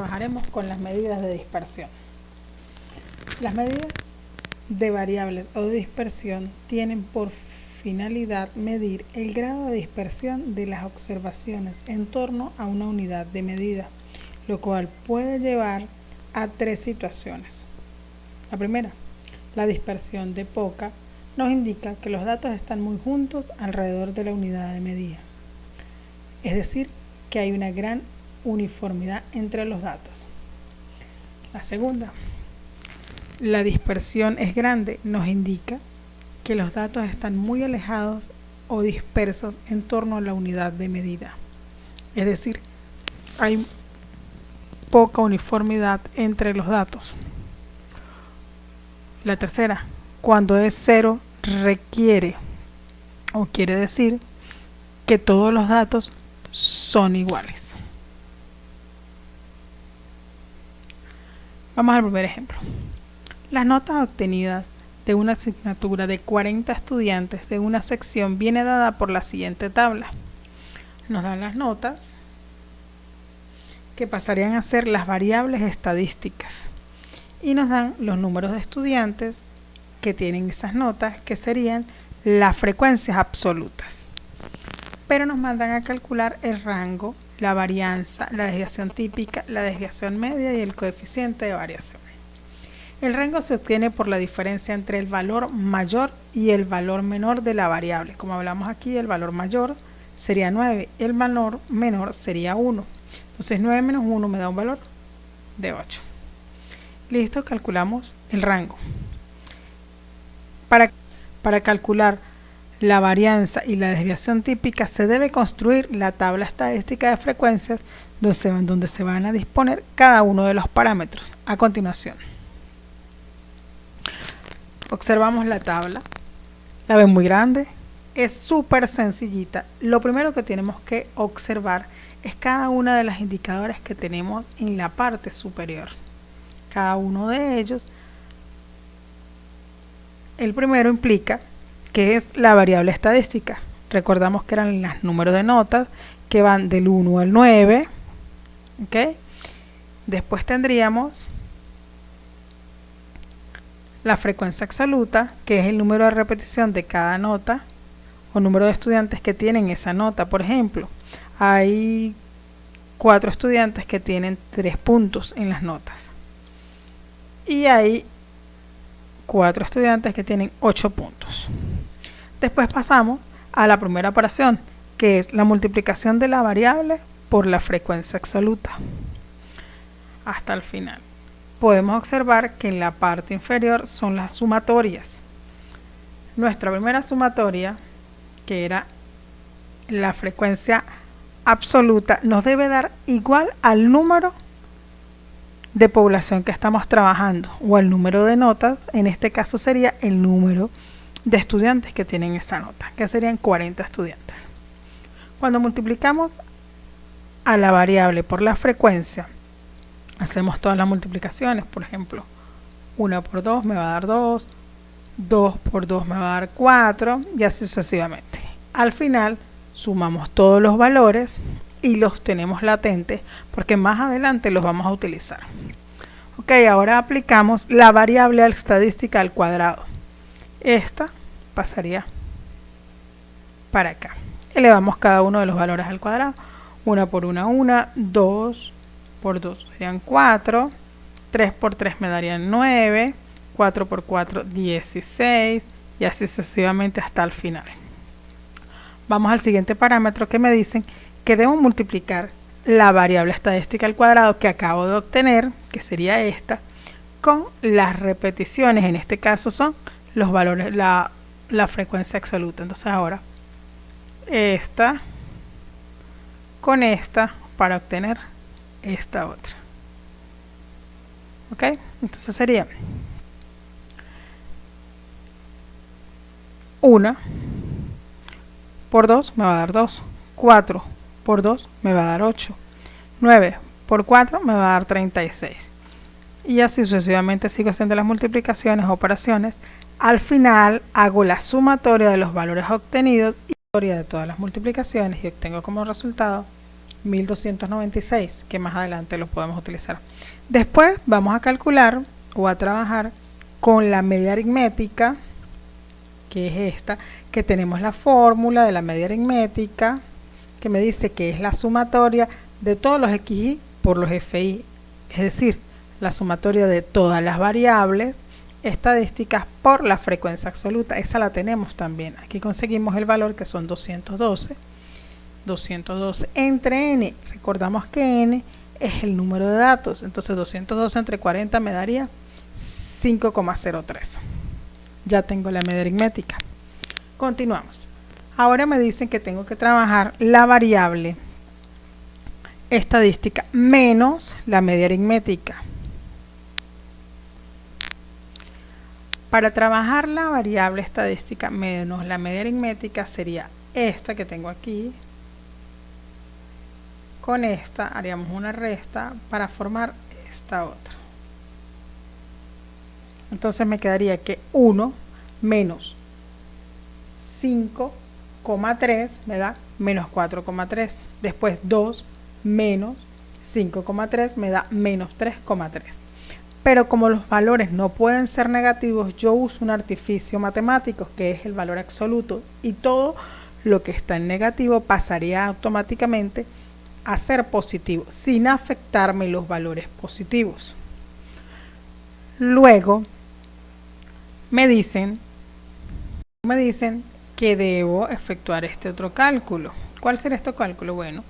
trabajaremos con las medidas de dispersión. Las medidas de variables o de dispersión tienen por finalidad medir el grado de dispersión de las observaciones en torno a una unidad de medida, lo cual puede llevar a tres situaciones. La primera, la dispersión de poca, nos indica que los datos están muy juntos alrededor de la unidad de medida, es decir, que hay una gran uniformidad entre los datos. La segunda, la dispersión es grande, nos indica que los datos están muy alejados o dispersos en torno a la unidad de medida, es decir, hay poca uniformidad entre los datos. La tercera, cuando es cero, requiere o quiere decir que todos los datos son iguales. Vamos al primer ejemplo. Las notas obtenidas de una asignatura de 40 estudiantes de una sección viene dada por la siguiente tabla. Nos dan las notas que pasarían a ser las variables estadísticas y nos dan los números de estudiantes que tienen esas notas, que serían las frecuencias absolutas. Pero nos mandan a calcular el rango, la varianza, la desviación típica, la desviación media y el coeficiente de variación. El rango se obtiene por la diferencia entre el valor mayor y el valor menor de la variable. Como hablamos aquí, el valor mayor sería 9, el valor menor sería 1. Entonces 9 menos 1 me da un valor de 8. Listo, calculamos el rango. Para calcular la varianza y la desviación típica se debe construir la tabla estadística de frecuencias donde se van a disponer cada uno de los parámetros. A continuación, observamos la tabla, la ven muy grande, es súper sencillita. Lo primero que tenemos que observar es cada una de las indicadores que tenemos en la parte superior. Cada uno de ellos, el primero implica que es la variable estadística. Recordamos que eran los números de notas que van del 1 al 9. ¿Okay? Después tendríamos la frecuencia absoluta, que es el número de repetición de cada nota o número de estudiantes que tienen esa nota. Por ejemplo, hay 4 estudiantes que tienen 3 puntos en las notas y hay 4 estudiantes que tienen 8 puntos. Después pasamos a la primera operación, que es la multiplicación de la variable por la frecuencia absoluta hasta el final. Podemos observar que en la parte inferior son las sumatorias. Nuestra primera sumatoria, que era la frecuencia absoluta, nos debe dar igual al número de población que estamos trabajando o al número de notas. En este caso sería el número de estudiantes que tienen esa nota, que serían 40 estudiantes. Cuando multiplicamos a la variable por la frecuencia, hacemos todas las multiplicaciones. Por ejemplo, 1 por 2 me va a dar 2, 2 por 2 me va a dar 4 y así sucesivamente. Al final sumamos todos los valores y los tenemos latentes porque más adelante los vamos a utilizar. Ok, ahora aplicamos la variable estadística al cuadrado. Esta pasaría para acá. Elevamos cada uno de los valores al cuadrado. 1 por 1, 2 por 2 serían 4, 3 por 3 me darían 9, 4 por 4, 16 y así sucesivamente hasta el final. Vamos al siguiente parámetro que me dicen que debo multiplicar la variable estadística al cuadrado que acabo de obtener, que sería esta, con las repeticiones. En este caso son los valores, la frecuencia absoluta. Entonces ahora esta con esta para obtener esta otra. Ok, entonces sería 1 por 2 me va a dar 2, 4 por 2 me va a dar 8, 9 por 4 me va a dar 36 y así sucesivamente sigo haciendo las multiplicaciones, operaciones. Al final hago la sumatoria de los valores obtenidos y la sumatoria de todas las multiplicaciones y obtengo como resultado 1296, que más adelante lo podemos utilizar. Después vamos a calcular o a trabajar con la media aritmética, que es esta, que tenemos la fórmula de la media aritmética, que me dice que es la sumatoria de todos los xy por los fi, es decir, la sumatoria de todas las variables estadísticas por la frecuencia absoluta. Esa la tenemos también. Aquí conseguimos el valor, que son 212 entre n. Recordamos que n es el número de datos, entonces 212 entre 40 me daría 5,03. Ya tengo la media aritmética. Continuamos. Ahora me dicen que tengo que trabajar la variable estadística menos la media aritmética. Para trabajar la variable estadística menos la media aritmética sería esta que tengo aquí. Con esta haríamos una resta para formar esta otra. Entonces me quedaría que 1 menos 5,3 me da menos 4,3. Después 2 menos 5,3 me da menos 3,3. Pero como los valores no pueden ser negativos, yo uso un artificio matemático, que es el valor absoluto, y todo lo que está en negativo pasaría automáticamente a ser positivo, sin afectarme los valores positivos. Luego me dicen que debo efectuar este otro cálculo. ¿Cuál será este cálculo? Bueno,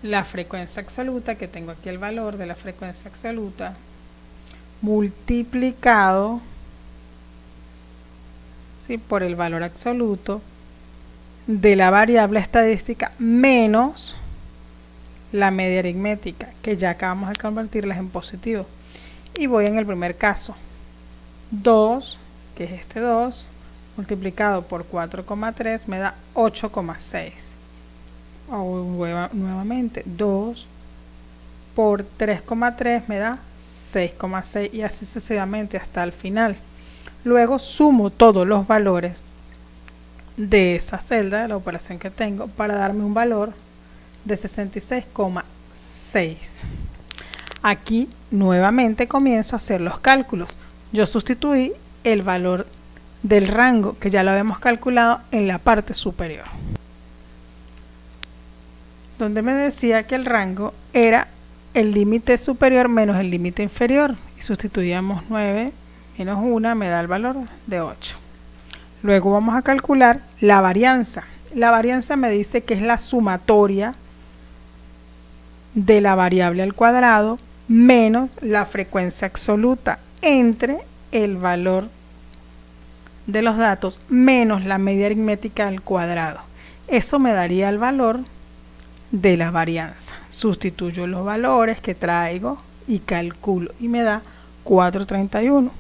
la frecuencia absoluta, que tengo aquí el valor de la frecuencia absoluta, multiplicado, ¿sí?, por el valor absoluto de la variable estadística menos la media aritmética, que ya acabamos de convertirlas en positivo. Y voy en el primer caso. 2, que es este 2, multiplicado por 4,3 me da 8,6. Nuevamente 2 por 3,3 me da 6,6 y así sucesivamente hasta el final. Luego sumo todos los valores de esa celda de la operación que tengo para darme un valor de 66,6. Aquí nuevamente comienzo a hacer los cálculos. Yo sustituí el valor del rango, que ya lo habíamos calculado en la parte superior, donde me decía que el rango era el límite superior menos el límite inferior, y sustituíamos 9 menos 1 me da el valor de 8. Luego vamos a calcular la varianza. La varianza me dice que es la sumatoria de la variable al cuadrado menos la frecuencia absoluta entre el valor de los datos menos la media aritmética al cuadrado. Eso me daría el valor de la varianza. Sustituyo los valores que traigo y calculo y me da 431.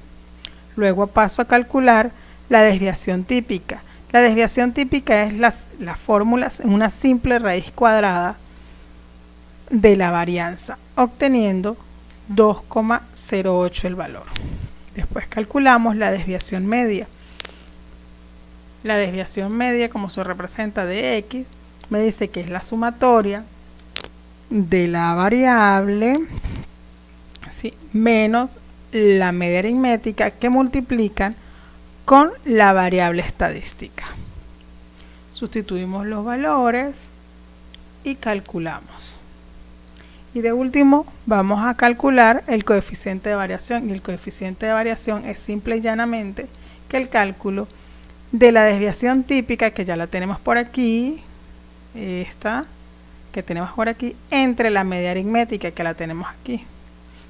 Luego paso a calcular la desviación típica. La desviación típica es las fórmulas en una simple raíz cuadrada de la varianza, obteniendo 2,08 el valor. Después calculamos la desviación media. La desviación media, como se representa de x, me dice que es la sumatoria de la variable, ¿sí?, menos la media aritmética, que multiplican con la variable estadística. Sustituimos los valores y calculamos. Y de último vamos a calcular el coeficiente de variación, y el coeficiente de variación es simple y llanamente que el cálculo de la desviación típica, que ya la tenemos por aquí, esta que tenemos por aquí, entre la media aritmética, que la tenemos aquí.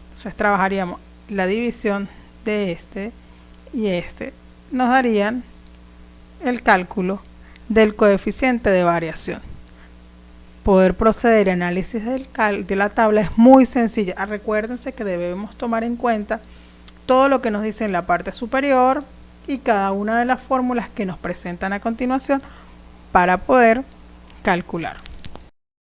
Entonces trabajaríamos la división de este y este, nos darían el cálculo del coeficiente de variación. Poder proceder a análisis de la tabla es muy sencilla. Recuérdense que debemos tomar en cuenta todo lo que nos dice en la parte superior y cada una de las fórmulas que nos presentan a continuación para poder calcular.